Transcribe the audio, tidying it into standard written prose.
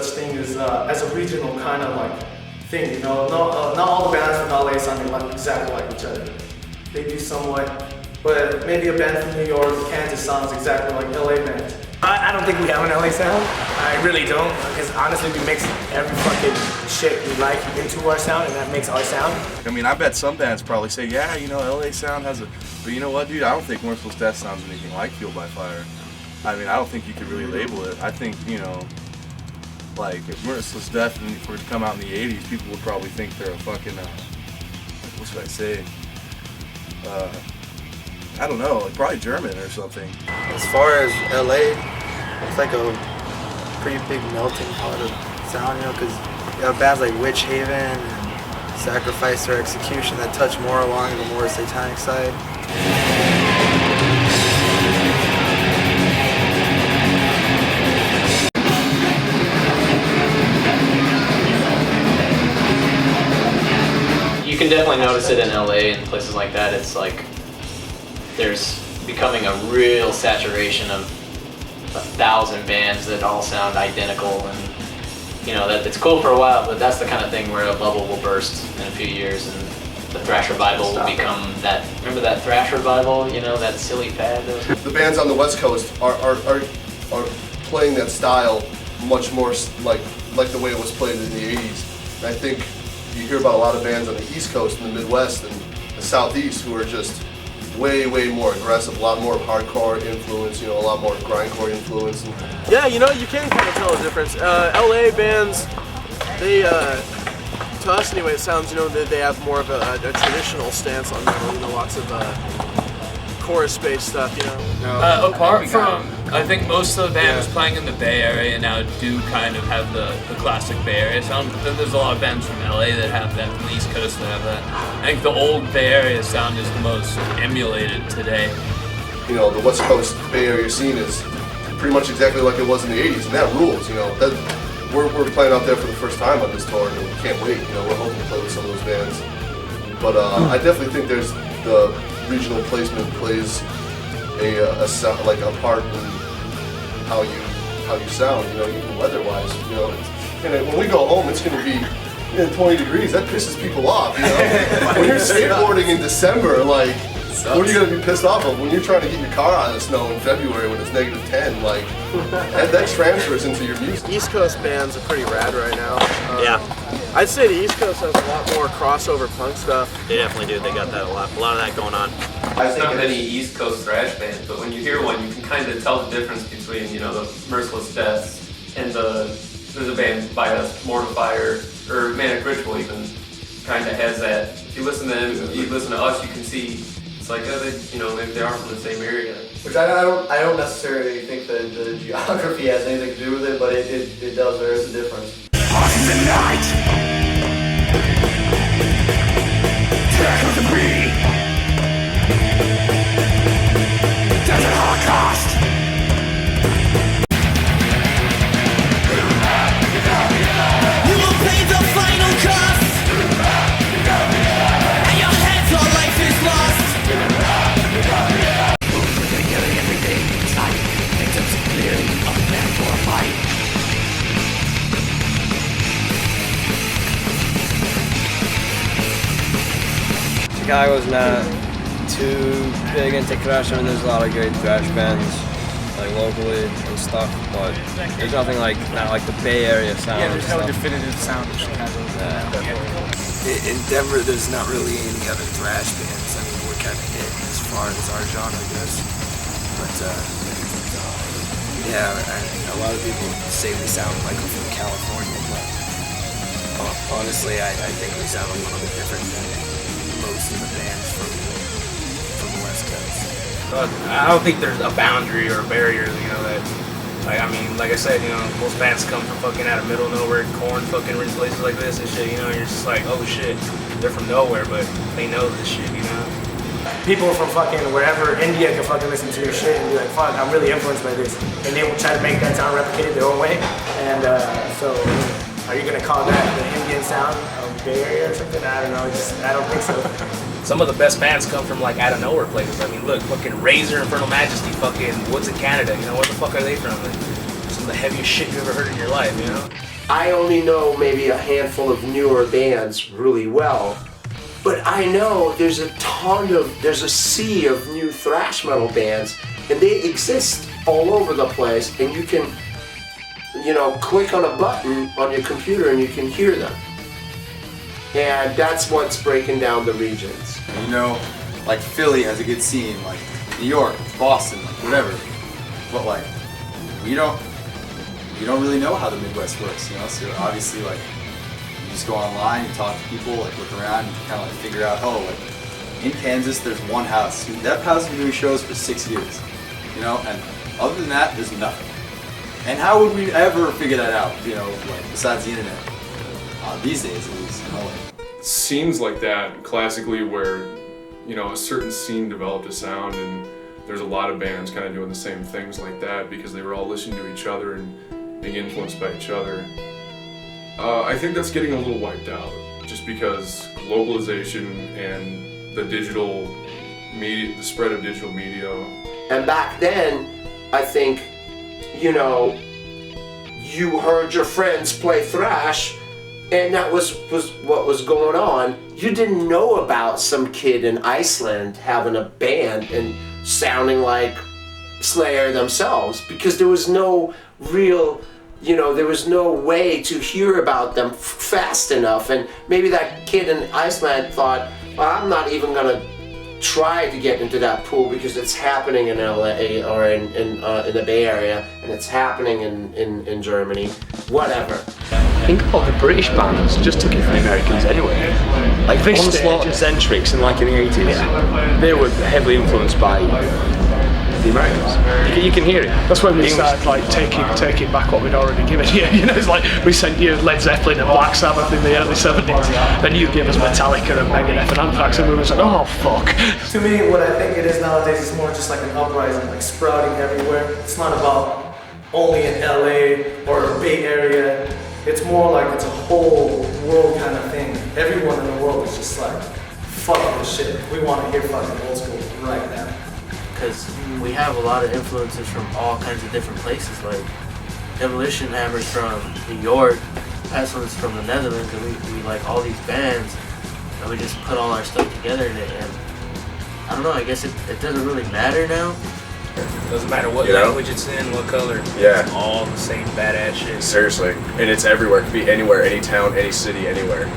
such thing as a regional kind of like thing, you know. Not all the bands from LA sound like exactly like each other. They do somewhat, but maybe a band from New York or Kansas sounds exactly like LA bands. I don't think we have an LA sound. I really don't, because honestly we mix every fucking shit we like into our sound, and that makes our sound. I mean, I bet some bands probably say, yeah, you know, LA sound has a, but you know what, dude, I don't think Merciless Death sounds anything like Fueled by Fire. I mean, I don't think you could really label it. I think, you know, like, if Merciless Death were to come out in the 80s, people would probably think they're a fucking, what should I say? I don't know, like probably German or something. As far as LA, it's like a pretty big melting pot of sound, you know, because you have bands like Witch Haven and Sacrifice or Execution that touch more along the more satanic side. You can definitely notice it in LA and places like that. It's like there's becoming a real saturation of 1,000 bands that all sound identical, and you know that it's cool for a while, but that's the kind of thing where a bubble will burst in a few years and the thrash revival will become that. Remember that thrash revival? You know, that silly fad. The bands on the West Coast are playing that style much more like the way it was played in the 80s. And I think you hear about a lot of bands on the East Coast and the Midwest and the Southeast who are just way more aggressive, a lot more hardcore influence, you know, a lot more grindcore influence. Yeah, you know, you can kind of tell the difference. LA bands, they, to us anyway, it sounds, you know, they have more of a traditional stance on metal, you know, lots of chorus-based stuff, you know. Apart from, I think most of the bands playing in the Bay Area now do kind of have the classic Bay Area sound, but then there's a lot of bands from LA that have that, from the East Coast that have that. I think the old Bay Area sound is the most emulated today. You know, the West Coast Bay Area scene is pretty much exactly like it was in the 80s, and that rules, you know. We're playing out there for the first time on this tour, and we can't wait, you know, we're hoping to play with some of those bands. But I definitely think there's the regional placement plays a sound, like a part in how you sound, you know, even weather-wise, you know. And when we go home, it's going to be 20 degrees. That pisses people off, you know. When you're skateboarding in December, like, what are you going to be pissed off of? When you're trying to get your car out of the snow in February when it's -10, like, that transfers into your music. East Coast bands are pretty rad right now. Yeah. I'd say the East Coast has a lot more crossover punk stuff. They definitely do. They got that a lot of that going on. There's not many East Coast thrash bands, but when you hear one, you can kind of tell the difference between, you know, the Merciless Deaths and there's a band by us, Mortifier, or Manic Ritual even, kind of has that. If you listen to them, if you listen to us, you can see it's like, they are from the same area. Which I don't necessarily think that the geography has anything to do with it, but it does. There is a difference. The night, echoes of me. Desert Holocaust. You will pay the final cost, and your head's all life is lost. They're killing everything inside. Victims clearly up there for a fight. Chicago's not too big into thrash. I mean, there's a lot of great thrash bands, like locally and stuff, but there's nothing like, not like the Bay Area sound. Yeah, there's no definitive sound in Chicago. In Denver, there's not really any other thrash bands. I mean, we're kind of it as far as our genre goes. But yeah, a lot of people say we sound like we're from California, but honestly, I think we sound a little bit different than most of the bands from the West Coast. I don't think there's a boundary or a barrier, you know, that, like, I mean, like I said, you know, most bands come from fucking out of middle of nowhere, corn, fucking rich places like this and shit, you know, and you're just like, oh shit, they're from nowhere, but they know this shit, you know? People from fucking wherever, India, can fucking listen to your shit and be like, fuck, I'm really influenced by this. And they will try to make that sound replicate it their own way. And so, are you gonna call that the Indian sound of Bay Area or something? I don't know, I don't think so. Some of the best bands come from like out of nowhere places. I mean, look, fucking Razor, Infernal Majesty, fucking Woods in Canada, you know, where the fuck are they from? Like, some of the heaviest shit you ever heard in your life, you know? I only know maybe a handful of newer bands really well, but I know there's a sea of new thrash metal bands, and they exist all over the place, and you can, click on a button on your computer and you can hear them. And that's what's breaking down the regions. Like Philly has a good scene, like New York, Boston, like whatever. But like, we don't really know how the Midwest works, So obviously, like, you just go online, you talk to people, like look around, and kind of like figure out, like in Kansas, there's one house. That house has been doing shows for 6 years, and other than that, there's nothing. And how would we ever figure that out, like besides the internet? These days, at least, Scenes like that, classically, where a certain scene developed a sound, and there's a lot of bands kind of doing the same things like that because they were all listening to each other and being influenced by each other. I think that's getting a little wiped out, just because globalization and the digital media, the spread of digital media. And back then, I think, you heard your friends play thrash, and that was what was going on. You didn't know about some kid in Iceland having a band and sounding like Slayer themselves, because there was no real, there was no way to hear about them fast enough. And maybe that kid in Iceland thought, well, I'm not even gonna try to get into that pool because it's happening in LA or in the Bay Area, and it's happening in Germany, whatever. Think about the British bands, just took it from the Americans anyway. Like Onslaught and Centrix in like in the 80s, they were heavily influenced by the Americans. You can hear it. That's when we started like taking back what we'd already given you. It's like we sent you Led Zeppelin and Black Sabbath in the early 70s, then you give us Metallica and Megadeth and Anthrax, and we were like, oh fuck. To me, what I think it is nowadays is more just like an uprising, like sprouting everywhere. It's not about only in LA or the Bay Area. It's more like it's a whole world kind of thing. Everyone in the world is just like, fuck this shit. We want to hear fucking old school right now. Because we have a lot of influences from all kinds of different places. Like Demolition Hammer's from New York, Pestilence from the Netherlands, and we like all these bands, and we just put all our stuff together in it. And I don't know, I guess it doesn't really matter now. Doesn't matter what language it's in, what color. Yeah. It's all the same badass shit. Seriously. And it's everywhere. It could be anywhere, any town, any city, anywhere.